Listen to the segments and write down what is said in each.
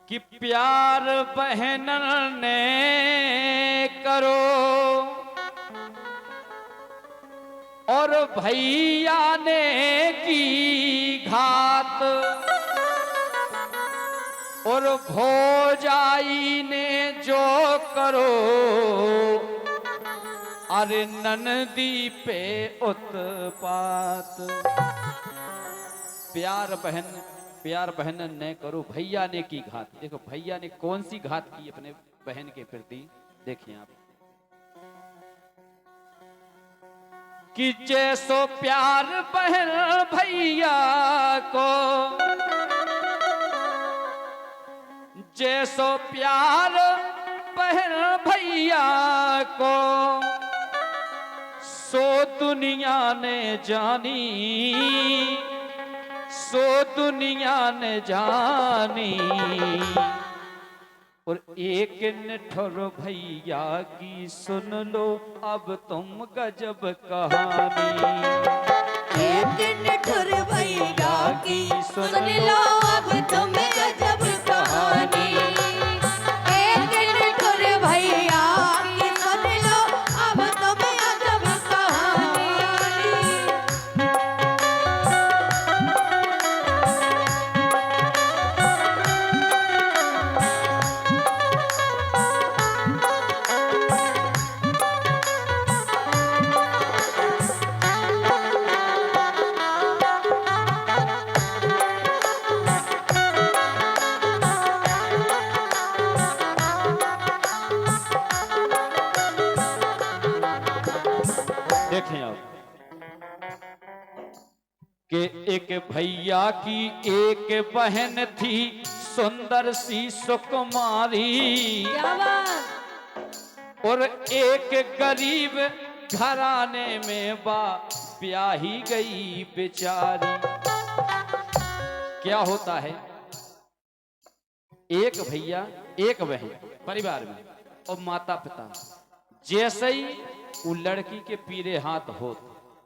कि प्यार बहन ने करो और भैया ने की घात और भौजाई ने जो करो अरे ननदी पे उत्पात। प्यार बहन ने करो भैया ने की घात। देखो भैया ने कौन सी घात की अपने बहन के प्रति, देखिए आप कि जैसो प्यार बहन भैया को, जैसो प्यार बहन भैया को सो दुनिया ने जानी, सो दुनिया ने जानी। और एक निठुर भैया की सुन लो अब तुम गजब कहानी। एक निठुर भैया की सुन लो अब तुम गजब कहानी। एक निठुर भैया की सुन लो अब तुम गजब कहानी। देखें आप कि एक भैया की एक बहन थी सुंदर सी सुकुमारी, क्या बात। और एक गरीब घराने में बा ब्याही गई बेचारी। क्या होता है, एक भैया एक बहन परिवार में और माता पिता, जैसे ही वो लड़की के पीरे हाथ होत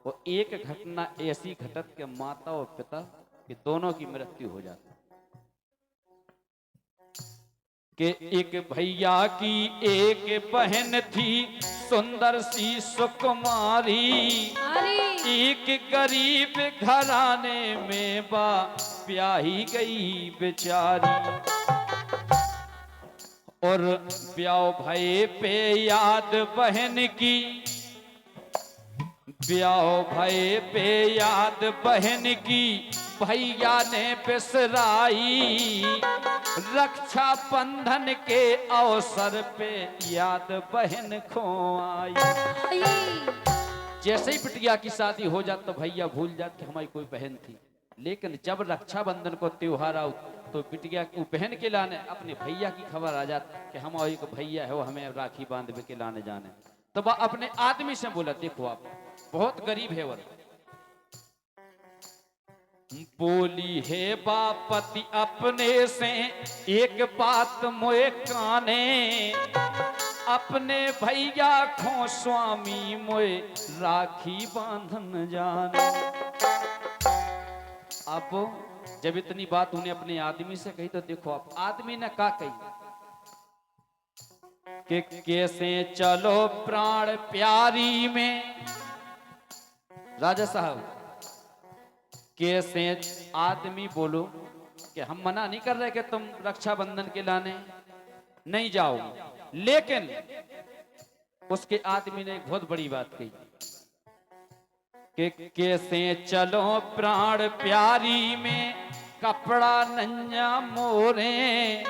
और एक घटना ऐसी घटत के माता और पिता के दोनों की मृत्यु हो जाती कि एक भैया की एक बहन थी सुंदर सी सुकुमारी, एक गरीब घराने में बा ब्याही गई बेचारी। और ब्याह भये पे याद बहन की, ब्याह भये पे याद बहन की भैया ने बिसराई। रक्षा बंधन के अवसर पे याद बहन खो आई। जैसे ही बिटिया की शादी हो जात तो भैया भूल जात कि हमारी कोई बहन थी, लेकिन जब रक्षाबंधन को त्योहार आओ तो बिटिया की बहन के लाने अपने भैया की खबर आ जाती कि हमारा एक भैया है वो हमें राखी बांध के लाने जाने। तो वह अपने आदमी से बोला, देखो आप बहुत गरीब है वो, बोली है बापति अपने से एक बात मोए काने, अपने भैया खो स्वामी मोए राखी बांधन जाने। आप जब इतनी बात उन्हें अपने आदमी से कही तो देखो आप आदमी ने क्या कही कि कैसे चलो प्राण प्यारी में। राजा साहब कैसे आदमी बोलो कि हम मना नहीं कर रहे कि तुम रक्षाबंधन के लाने नहीं जाओ, लेकिन उसके आदमी ने एक बहुत बड़ी बात कही कि कैसे चलो प्राण प्यारी में कपड़ा नन्या मोरे,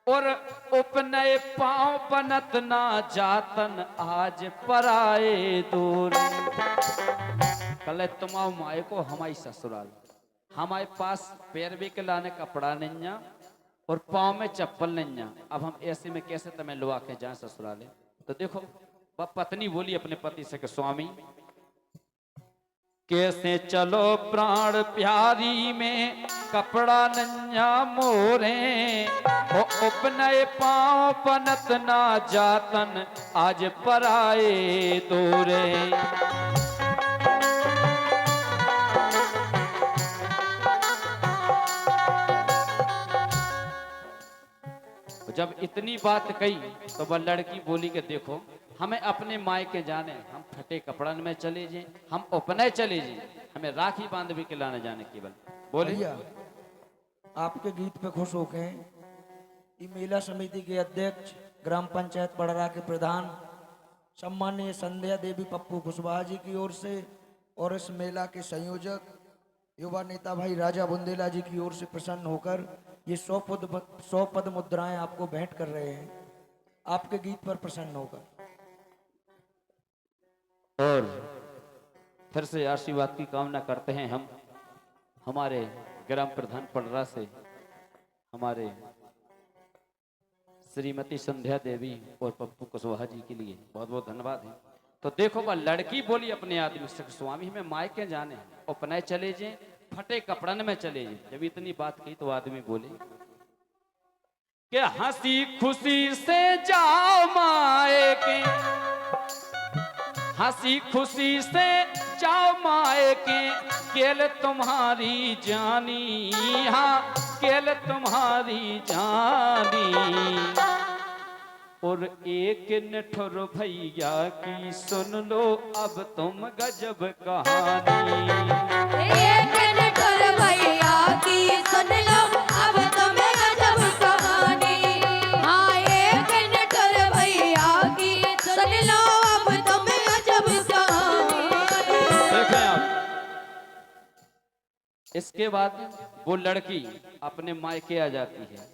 और उपनय पांव बनत ना जातन आज पराए दूर। कल तुम आओ माए को हमारी ससुराल, हमारे पास पैरवे के लाने कपड़ा नन्या और पांव में चप्पल नन्या, अब हम ऐसे में कैसे तुम्हें लुआ के जाए ससुराले। तो देखो वह पत्नी बोली अपने पति से कि स्वामी कैसे चलो प्राण प्यारी में कपड़ा नन्या मोरे, ओ उपनय पांव बनत ना जातन आज पराए दूरे। जब इतनी बात कही तो वह लड़की बोली कि देखो हमें अपने मायके जाने, हम फटे कपड़न में चले जाएं, हम उपनय चले जाएं, हमें राखी बांध भी खिलाने जाने केवल बोले। भैया आपके गीत पे खुश होके ये मेला समिति के अध्यक्ष, ग्राम पंचायत पड़रा के प्रधान सम्माननीय संध्या देवी पप्पू कुशवाहा जी की ओर से और इस मेला के संयोजक युवा नेता भाई राजा बुंदेला जी की ओर से प्रसन्न होकर ये 100 पद मुद्राएं आपको भेंट कर रहे हैं, आपके गीत पर प्रसन्न होकर। और फिर से आशीर्वाद की कामना करते हैं हम हमारे ग्राम प्रधान पड़रा से हमारे श्रीमती संध्या देवी और पप्पू कुशवाहा जी के लिए बहुत बहुत धन्यवाद है। तो देखो वह लड़की बोली अपने आदमी से स्वामी हमें मायके जाने, उपनय चले जाए, फटे कपड़न में चले जाए। जब इतनी बात कही तो आदमी बोले कि हंसी खुशी से जाओ मायके, हंसी खुशी से जाओ मायके, केल तुम्हारी जानी, हाँ केल तुम्हारी जानी। और एक निठुर भैया की सुन लो अब तुम गजब कहानी। एक निठुर भैया की सुन लो अब तुम गजब कहानी। हाँ एक निठुर भैया की सुन लो अब तुम गजब कहानी। देखें आप, इसके बाद वो लड़की अपने मायके आ जाती है।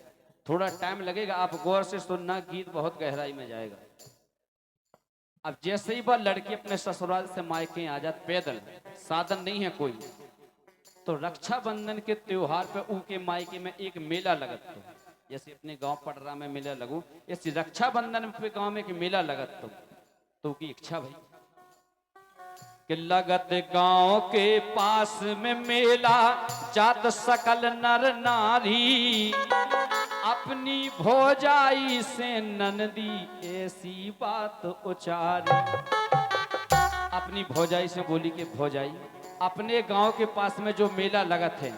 थोड़ा टाइम लगेगा, आप गौर से सुनना, गीत बहुत गहराई में जाएगा। अब जैसे ही वह लड़की अपने ससुराल से मायके आ जाती, पैदल, साधन नहीं है कोई, तो रक्षाबंधन के त्योहार पे उनके मायके में एक मेला लगत तो, जैसे अपने गांव पटरा में मेला लगू, ऐसे रक्षाबंधन पे गांव में एक मेला लगत तो की इच्छा भाई कि लगत गांव के पास में मेला, जात सकल नर नारी, अपनी भौजाई से ननदी ऐसी बात उचारी। अपनी भौजाई से बोली कि भौजाई अपने गांव के पास में जो मेला लगत है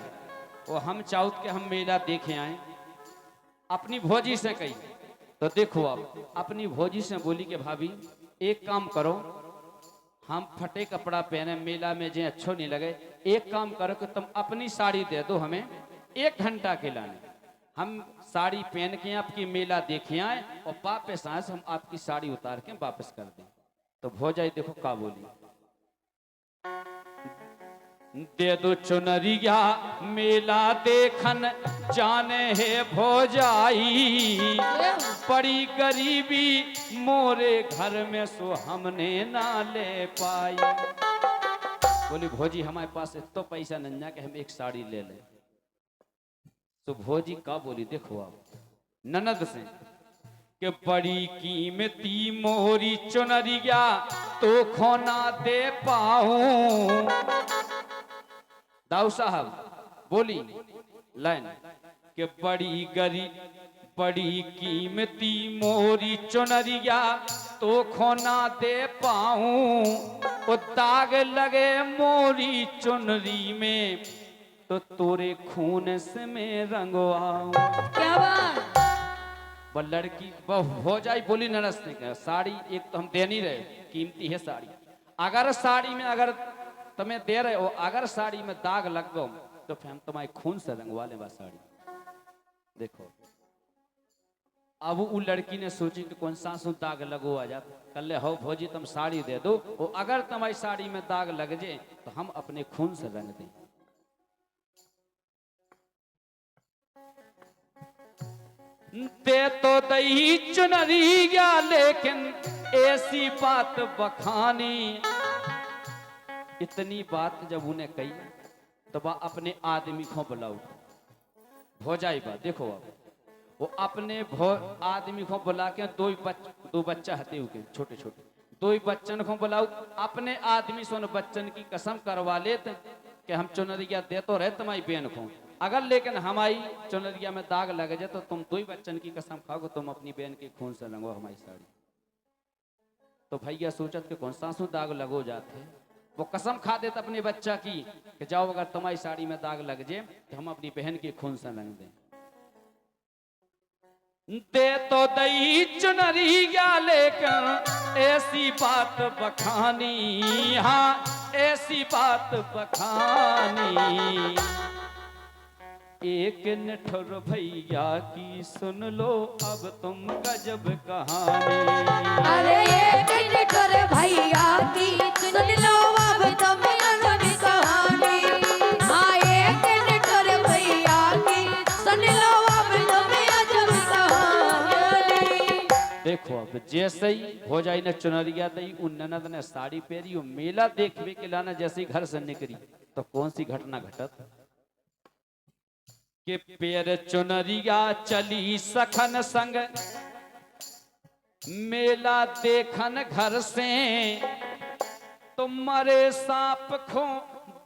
वो हम चाहत के हम मेला देखे आए। अपनी भौजी से कही तो देखो आप, अपनी भौजी से बोली कि भाभी एक काम करो, हम फटे कपड़ा पहने मेला में जो अच्छो नहीं लगे, एक काम करो कि तुम अपनी साड़ी दे दो हमें 1 घंटा के लाने, हम साड़ी पहन के आपकी मेला देखे आए और वापस आए हम आपकी साड़ी उतार के वापस कर दें। तो भौजाई देखो का बोली, दे दो चुनरिया मेला देखन जाने है भौजाई, बड़ी गरीबी मोरे घर में सो हमने ना ले पाई। बोली भौजी हमारे पास तो पैसा नन्या के हम एक साड़ी ले ले। तो भौजी का बोली देखो आप ननद से कि बड़ी कीमती मोरी चुनरिया तो खोना दे पाऊं। दाऊ साहब बोली लाइन कि बड़ी कीमती मोरी चुनरिया तो खोना दे पाऊं, वो दाग लगे मोरी चुनरी में तो तोरे खून से मैं रंगवाऊं। क्या बात। वो लड़की हो जाए बोली नरस ने साड़ी एक तो हम दे नहीं रहे, कीमती है साड़ी, अगर साड़ी में अगर तुम्हें दे रहे हो, अगर साड़ी में दाग लग गो तो फिर हम तुम्हारे खून से रंगवा ले बा साड़ी। देखो अब वो लड़की ने सोची कि कौन सा दाग लगो आ जा, कल ले हो भौजी तुम साड़ी दे दो, और अगर तुम्हारी साड़ी में दाग लग जाए तो हम अपने खून से रंग दें। दे तो दही चुनरिया लेकिन ऐसी बात बखानी। इतनी बात जब उन्हें कही तो वह अपने आदमी को बुलाओ, भौजाई बात देखो अब वो अपने आदमी को बुला के दो बच्चा हते हुए छोटे छोटे 2 बच्चन को बुलाओ, अपने आदमी से उन बच्चन की कसम करवा ले कि हम चुनरिया दे तो रहे तुम्हारी बहन को, अगर लेकिन हमारी चुनरिया में दाग लग जाए तो तुम 2 बच्चन की कसम खाओगे तुम अपनी बहन के खून से रंगो हमारी साड़ी। तो भैया सोचत के कौन सा दाग लगो जाते, वो कसम खा देता अपने बच्चा की कि जाओ अगर तुम्हारी साड़ी में दाग लग जाए तो हम अपनी बहन के खून से रंग दें। दे तो दई चुनरिया लेकर ऐसी बात बखानी, हाँ ऐसी बात बखानी। एक निठुर भैया की सुन लो अब तुम गजब कहानी। अरे एक निठुर भैया की सुन लो अब तुम गजब कहानी। हाँ एक निठुर भैया की सुन लो अब तुम गजब कहानी। देखो अब जैसे ही हो जाई न चुनरिया दई, उन ननद ने साड़ी पहरी, वो मेला देखने के लाना जैसे ही घर से निकली तो कौन सी घटना घटत के पैर चुनरिया चली सखन संग मेला देखन घर से, तो मरे सांप खो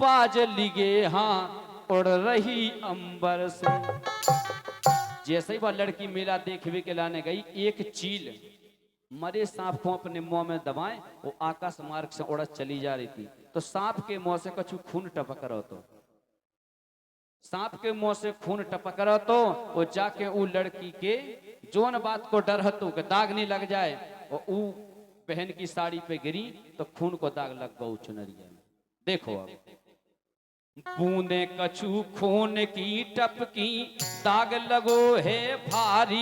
बाज लिगे, हाँ उड़ रही अंबर से। जैसे ही वह लड़की मेला देखने के लाने गई, एक चील मरे सांप को अपने मुंह में दबाए, वो आकाश मार्ग से उड़त चली जा रही थी। तो सांप के मुंह से कछु खून टपक रहा, तो सांप के मुंह से खून टपक रहा, तो वो जाके वो लड़की के जोन बात को डर हतो कि दाग नहीं लग जाए, और वो बहन की साड़ी पे गिरी तो खून को दाग लग गो चुनरिया में। देखो अब बूंदे कछु खून की टपकी, दाग लगो है भारी।